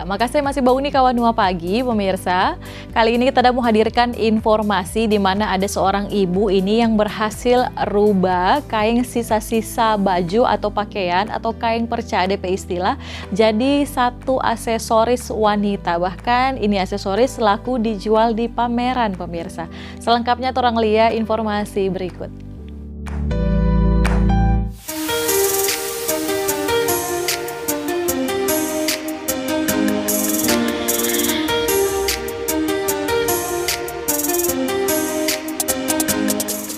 Ya, makasih masih bau nih kawan Nuah Pagi, pemirsa. Kali ini kita mau hadirkan informasi di mana ada seorang ibu ini yang berhasil rubah kain sisa-sisa baju atau pakaian atau kain perca DP istilah jadi satu aksesoris wanita. Bahkan ini aksesoris laku dijual di pameran, pemirsa. Selengkapnya orang lihat informasi berikut.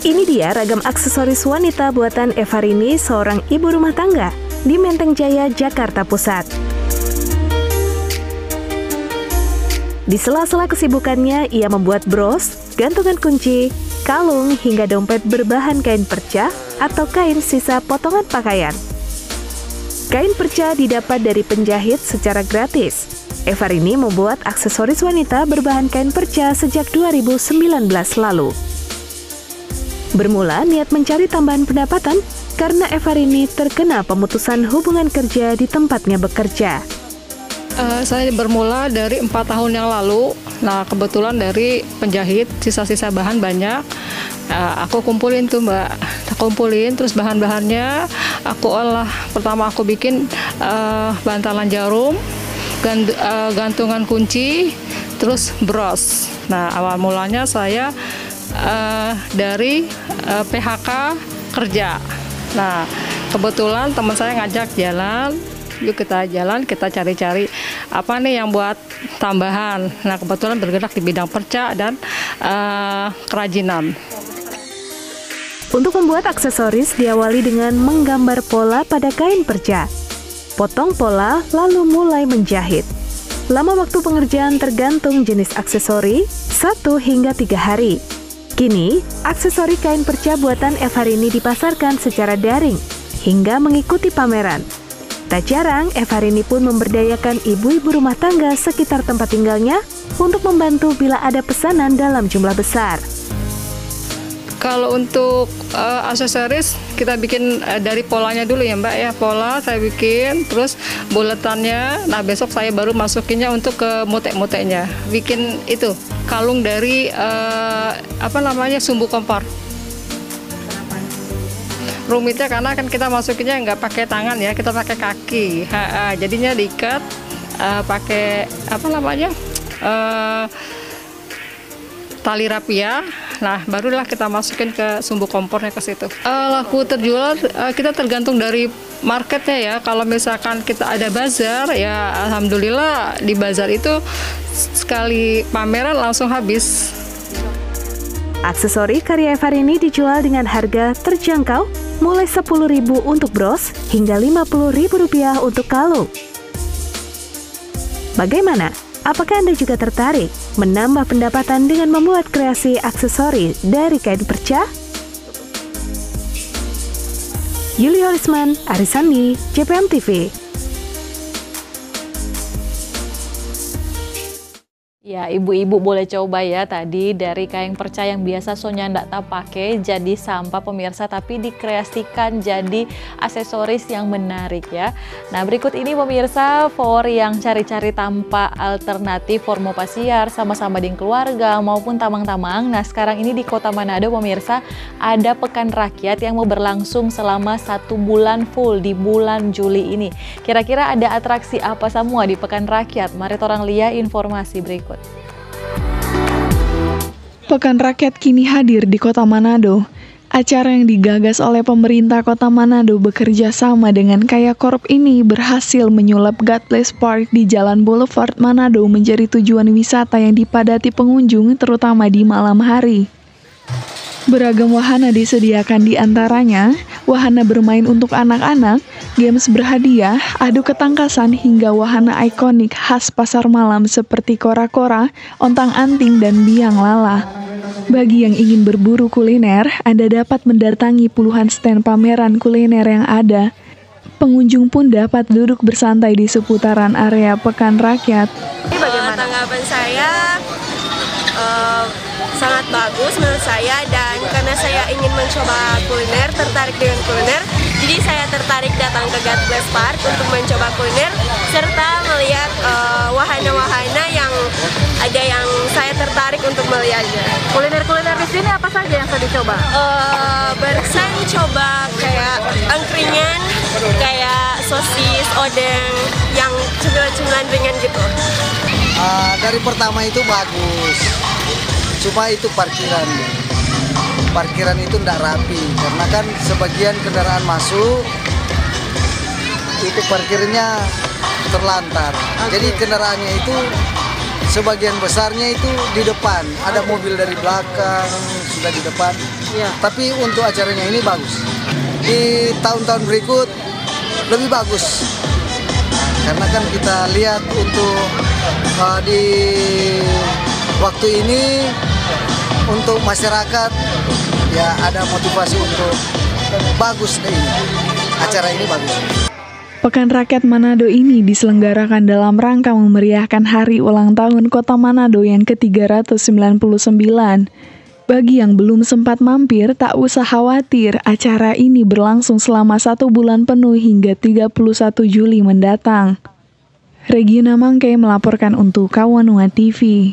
Ini dia ragam aksesoris wanita buatan Evarini, seorang ibu rumah tangga di Menteng Jaya, Jakarta Pusat. Di sela-sela kesibukannya, ia membuat bros, gantungan kunci, kalung, hingga dompet berbahan kain perca atau kain sisa potongan pakaian. Kain perca didapat dari penjahit secara gratis. Evarini membuat aksesoris wanita berbahan kain perca sejak 2019 lalu. Bermula niat mencari tambahan pendapatan karena Evarini terkena pemutusan hubungan kerja di tempatnya bekerja. Saya bermula dari 4 tahun yang lalu. Nah, kebetulan dari penjahit sisa-sisa bahan banyak. Aku kumpulin tuh Mbak, terus bahan-bahannya aku olah. Pertama aku bikin bantalan jarum, gantungan kunci, terus bros. Nah, awal mulanya saya dari PHK kerja. Nah, kebetulan teman saya ngajak jalan, yuk kita jalan, kita cari-cari apa nih yang buat tambahan. Nah, kebetulan bergerak di bidang perca dan kerajinan. Untuk membuat aksesoris diawali dengan menggambar pola pada kain perca. Potong pola lalu mulai menjahit. Lama waktu pengerjaan tergantung jenis aksesori, 1 hingga 3 hari. Kini, aksesori kain perca buatan Evarini dipasarkan secara daring hingga mengikuti pameran. Tak jarang, Evarini pun memberdayakan ibu-ibu rumah tangga sekitar tempat tinggalnya untuk membantu bila ada pesanan dalam jumlah besar. Kalau untuk aksesoris kita bikin dari polanya dulu ya Mbak ya. Pola saya bikin, terus buletannya. Nah, besok saya baru masukinnya untuk ke mutek-muteknya. Bikin itu kalung dari sumbu kompor. Rumitnya karena kan kita masukinnya nggak pakai tangan ya, kita pakai kaki. Jadinya diikat pakai tali rapia. Nah, barulah kita masukin ke sumbu kompornya ke situ. Laku terjual kita tergantung dari marketnya ya. Kalau misalkan kita ada bazar, ya alhamdulillah di bazar itu sekali pameran langsung habis. Aksesori karya Evarini dijual dengan harga terjangkau, mulai Rp10.000 untuk bros hingga Rp50.000 untuk kalung. Bagaimana? Apakah Anda juga tertarik menambah pendapatan dengan membuat kreasi aksesori dari kain perca? Yuli Holisman, Arisandi, JPM TV. Ya, ibu-ibu boleh coba ya tadi dari kain perca yang biasa Sonya ndak tak pakai jadi sampah pemirsa, tapi dikreasikan jadi aksesoris yang menarik ya. Nah, berikut ini pemirsa for yang cari-cari tampak alternatif formo pasiar sama-sama dengan keluarga maupun tamang-tamang. Nah, sekarang ini di Kota Manado pemirsa ada Pekan Rakyat yang mau berlangsung selama 1 bulan full di bulan Juli ini. Kira-kira ada atraksi apa semua di Pekan Rakyat? Mari orang lihat informasi berikut. Pekan Rakyat kini hadir di Kota Manado. Acara yang digagas oleh pemerintah Kota Manado bekerja sama dengan Kaya Corp ini berhasil menyulap God Bless Park di Jalan Boulevard Manado menjadi tujuan wisata yang dipadati pengunjung terutama di malam hari. Beragam wahana disediakan di antaranya, wahana bermain untuk anak-anak, games berhadiah, adu ketangkasan hingga wahana ikonik khas pasar malam seperti kora-kora, ontang-anting, dan biang lala. Bagi yang ingin berburu kuliner, Anda dapat mendatangi puluhan stand pameran kuliner yang ada. Pengunjung pun dapat duduk bersantai di seputaran area Pekan Rakyat. Tanggapan saya sangat bagus menurut saya, dan karena saya ingin mencoba kuliner, tertarik dengan kuliner, jadi saya tertarik datang ke God Bless Park untuk mencoba kuliner serta melihat wahana-wahana yang ada yang saya tertarik untuk melihatnya. Kuliner-kuliner di sini apa saja yang sudah dicoba? Barusan coba kayak angkringan, kayak sosis, odeng, yang cemilan-cemilan ringan gitu. Dari pertama itu bagus, cuma itu parkiran itu tidak rapi, karena kan sebagian kendaraan masuk itu parkirnya terlantar. Jadi kendaraannya itu sebagian besarnya itu di depan, ada mobil dari belakang sudah di depan. Tapi untuk acaranya ini bagus. Di tahun-tahun berikut lebih bagus, karena kan kita lihat untuk di waktu ini untuk masyarakat ya ada motivasi untuk bagus deh ini. Acara ini bagus. Pekan Rakyat Manado ini diselenggarakan dalam rangka memeriahkan hari ulang tahun Kota Manado yang ke-399. Bagi yang belum sempat mampir, tak usah khawatir, acara ini berlangsung selama 1 bulan penuh hingga 31 Juli mendatang. Regina Mangke melaporkan untuk Kawanua TV.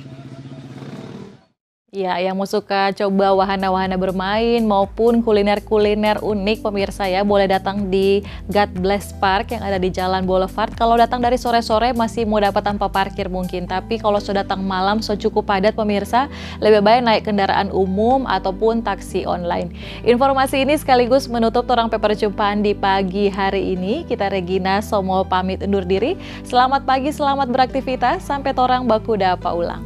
Ya, yang mau suka coba wahana-wahana bermain maupun kuliner-kuliner unik, pemirsa ya, boleh datang di God Bless Park yang ada di Jalan Boulevard. Kalau datang dari sore-sore masih mau dapat tanpa parkir mungkin, tapi kalau sudah datang malam cukup padat pemirsa, lebih baik naik kendaraan umum ataupun taksi online. Informasi ini sekaligus menutup torang perjumpaan di pagi hari ini. Kita Regina Somo pamit undur diri. Selamat pagi, selamat beraktivitas, sampai torang baku dapa ulang.